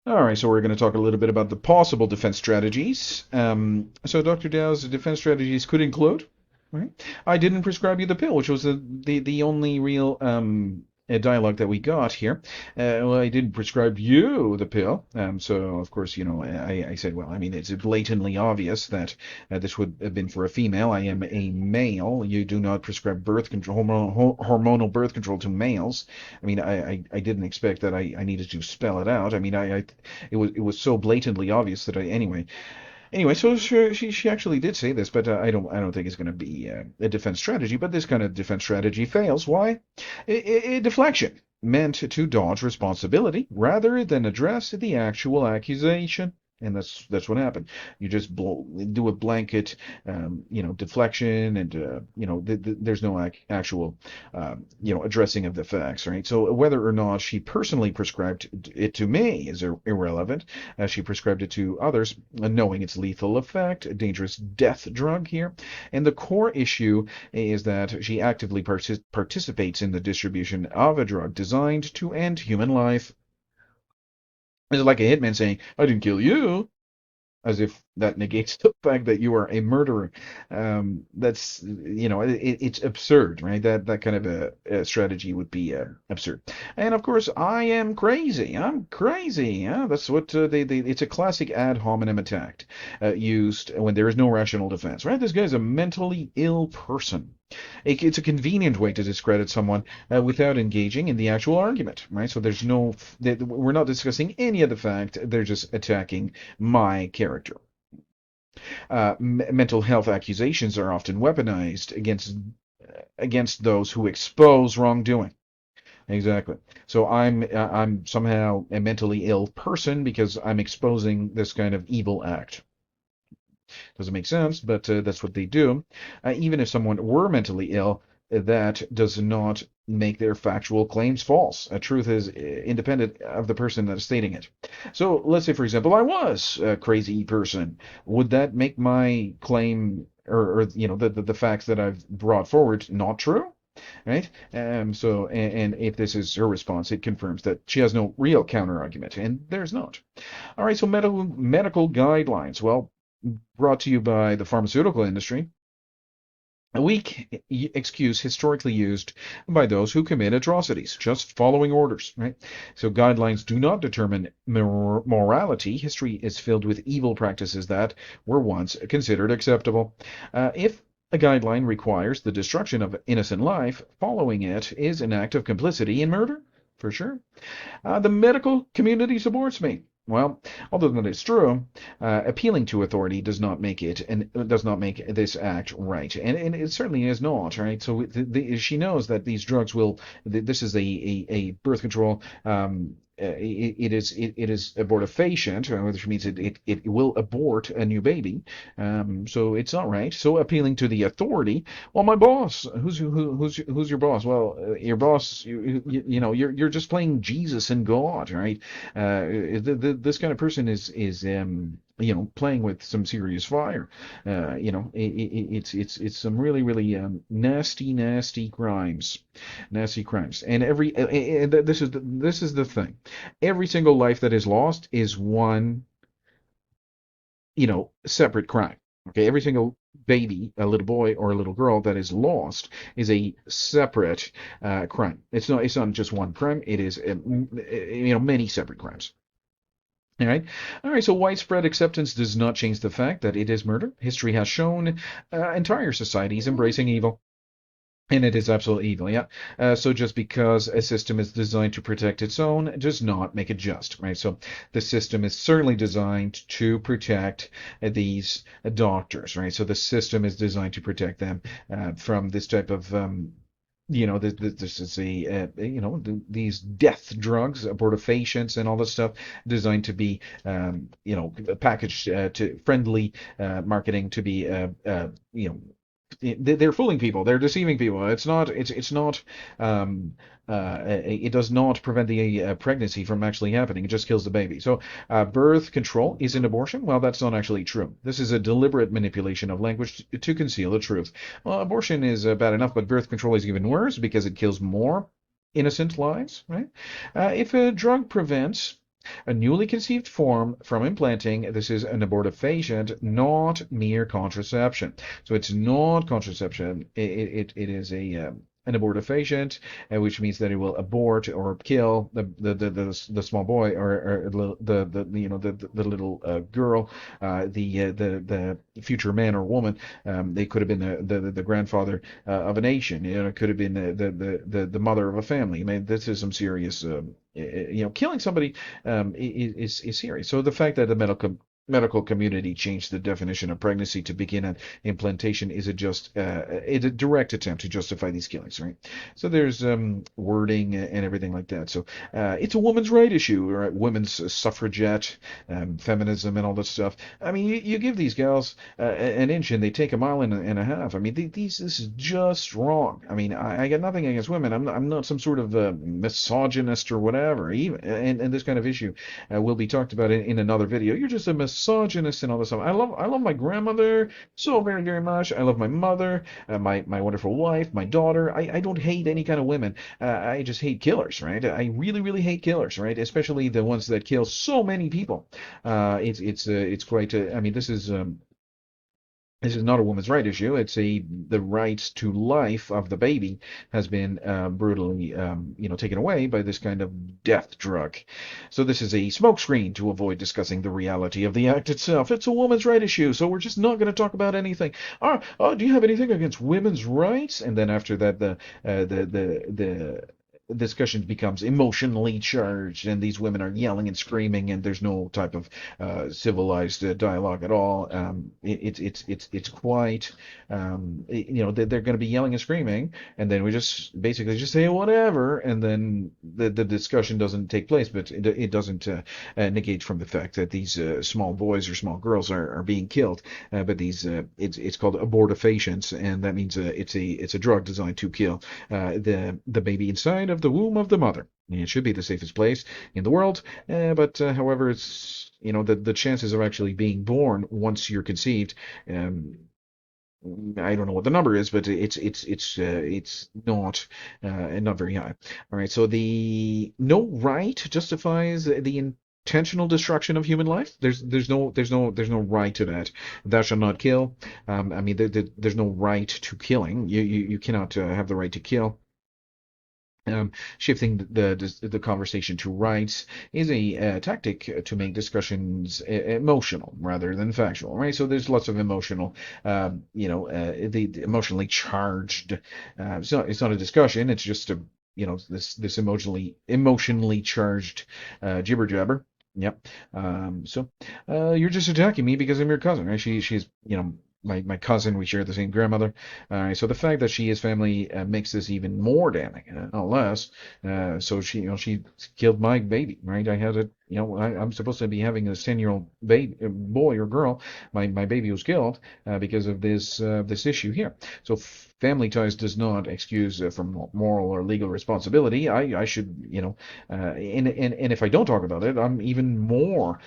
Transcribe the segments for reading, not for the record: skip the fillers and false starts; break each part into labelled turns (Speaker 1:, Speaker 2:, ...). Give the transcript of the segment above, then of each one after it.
Speaker 1: All right, so we're going to talk a little bit about the possible defense strategies. So Dr. Dow's defense strategies could include, right? I didn't prescribe you the pill, which was the only real dialogue that we got here. Well, I didn't prescribe you the pill. So of course, I said, well, I mean, it's blatantly obvious that this would have been for a female. I am a male. You do not prescribe birth control, hormonal birth control to males. I mean, I didn't expect that I needed to spell it out. I mean, it was so blatantly obvious that anyway. So she actually did say this, but I don't think it's going to be a defense strategy. But this kind of defense strategy fails. Why? Deflection meant to dodge responsibility rather than address the actual accusation. And that's what happened. You just do a blanket, deflection, and there's no actual, addressing of the facts, right? So whether or not she personally prescribed it to me is irrelevant. She prescribed it to others, knowing its lethal effect, a dangerous death drug here. And the core issue is that she actively participates in the distribution of a drug designed to end human life. It's like a hitman saying, I didn't kill you, as if that negates the fact that you are a murderer. That's it's absurd, right? That kind of a strategy would be absurd. And of course, I am crazy. I'm crazy. Yeah, that's what it's a classic ad hominem attack used when there is no rational defense, right? This guy's a mentally ill person. It's a convenient way to discredit someone without engaging in the actual argument, right? So we're not discussing any of the fact. They're just attacking my character. Mental health accusations are often weaponized against those who expose wrongdoing. Exactly. So I'm somehow a mentally ill person because I'm exposing this kind of evil act. Doesn't make sense, but that's what they do. Even if someone were mentally ill, that does not make their factual claims false. Truth is independent of the person that is stating it. So let's say, for example, I was a crazy person. Would that make my claim or the facts that I've brought forward not true? Right? And if this is her response, it confirms that she has no real counter argument, and there's not. All right, so medical guidelines. Well, brought to you by the pharmaceutical industry. A weak excuse historically used by those who commit atrocities, just following orders, right? So guidelines do not determine morality. History is filled with evil practices that were once considered acceptable. If a guideline requires the destruction of innocent life, following it is an act of complicity in murder, for sure. The medical community supports me. Well, although that is true, appealing to authority does not make this act right, and it certainly is not right. So she knows that these drugs will. This is a birth control. It is abortifacient, which means it will abort a new baby. So it's not right. So appealing to the authority. Well, my boss. Who's your boss? Well, your boss. You're just playing Jesus and God, right? This kind of person is playing with some serious fire. It's some really nasty crimes, and this is the thing. Every single life that is lost is one separate crime. Okay, every single baby, a little boy or a little girl that is lost is a separate crime. It's not just one crime. It is many separate crimes. All right. All right. So widespread acceptance does not change the fact that it is murder. History has shown entire societies embracing evil. And it is absolute evil, yeah. So just because a system is designed to protect its own does not make it just, right? So the system is certainly designed to protect these doctors, right? So the system is designed to protect them from this type of this is these death drugs, abortifacients, and all this stuff designed to be, packaged to friendly marketing to be, they're fooling people. They're deceiving people. It's not. It does not prevent the pregnancy from actually happening. It just kills the baby. So, birth control is an abortion. Well, that's not actually true. This is a deliberate manipulation of language to conceal the truth. Well, abortion is bad enough, but birth control is even worse because it kills more innocent lives. Right? If a drug prevents A newly conceived form from implanting. This is an abortifacient, not mere contraception. So it's not contraception. It is an abortifacient, which means that it will abort or kill the small boy or the little girl, the future man or woman. They could have been the grandfather of a nation. It could have been the mother of a family. I mean, this is some serious. Killing somebody is serious. So the fact that the medical community changed the definition of pregnancy to begin an implantation is it's a direct attempt to justify these killings, right? So there's wording and everything like that. So it's a woman's right issue, right? Women's suffragette, feminism, and all that stuff. I mean, you give these gals an inch and they take a mile and a half. I mean, this is just wrong. I mean, I got nothing against women. I'm not some sort of misogynist or whatever. Even and this kind of issue will be talked about in another video. You're just a misogynist and all this stuff. I love my grandmother so very very much. I love my mother, my wonderful wife, my daughter. I don't hate any kind of women. I just hate killers, right? I really really hate killers, right? Especially the ones that kill so many people. It's quite. I mean, this is not a woman's right issue. It's the right to life of the baby has been brutally, taken away by this kind of death drug. So this is a smokescreen to avoid discussing the reality of the act itself. It's a woman's right issue, so we're just not going to talk about anything. Do you have anything against women's rights? And then after that, the discussion becomes emotionally charged, and these women are yelling and screaming, and there's no type of civilized dialogue at all. It's quite, they're going to be yelling and screaming, and then we just basically just say whatever, and then the discussion doesn't take place, but it doesn't negate from the fact that these small boys or small girls are being killed. But these it's called abortifacients, and that means it's a drug designed to kill the baby inside of the womb of the mother. It should be the safest place in the world, but however, it's the chances of actually being born once you're conceived. I don't know what the number is, but it's not very high. All right, so the no right justifies the intentional destruction of human life. There's no right to that. Thou shalt not kill. I mean, there's no right to killing. You cannot have the right to kill. Shifting the conversation to rights is a tactic to make discussions emotional rather than factual, right? So there's lots of emotional, the emotionally charged. It's not a discussion. It's just this emotionally charged jibber jabber. Yep. You're just attacking me because I'm your cousin, right? She's my cousin. We share the same grandmother. So the fact that she is family makes this even more damning, not less. So she killed my baby, right? I had it. I'm supposed to be having a 10-year-old baby, boy or girl. My baby was killed because of this issue here. So family ties does not excuse from moral or legal responsibility. I should, and if I don't talk about it, I'm even more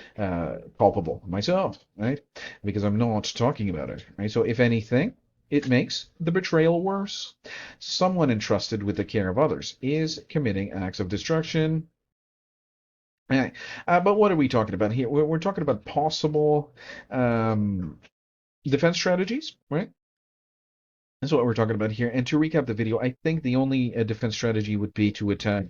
Speaker 1: culpable myself, right? Because I'm not talking about it, right? So if anything, it makes the betrayal worse. Someone entrusted with the care of others is committing acts of destruction. Right. But what are we talking about here? We're talking about possible defense strategies, right? That's what we're talking about here. And to recap the video, I think the only defense strategy would be to attack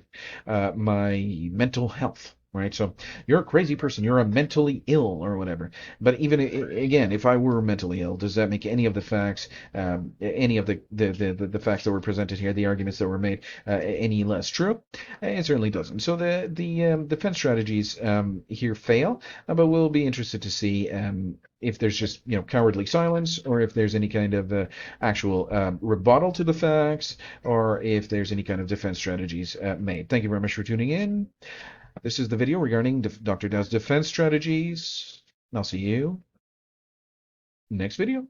Speaker 1: my mental health. Right, so you're a crazy person. You're a mentally ill or whatever. But even again, if I were mentally ill, does that make any of the facts, any of the facts that were presented here, the arguments that were made, any less true? It certainly doesn't. So the defense strategies here fail, but we'll be interested to see if there's just cowardly silence, or if there's any kind of actual rebuttal to the facts, or if there's any kind of defense strategies made. Thank you very much for tuning in. This is the video regarding Dr. Dow's defense strategies. I'll see you next video.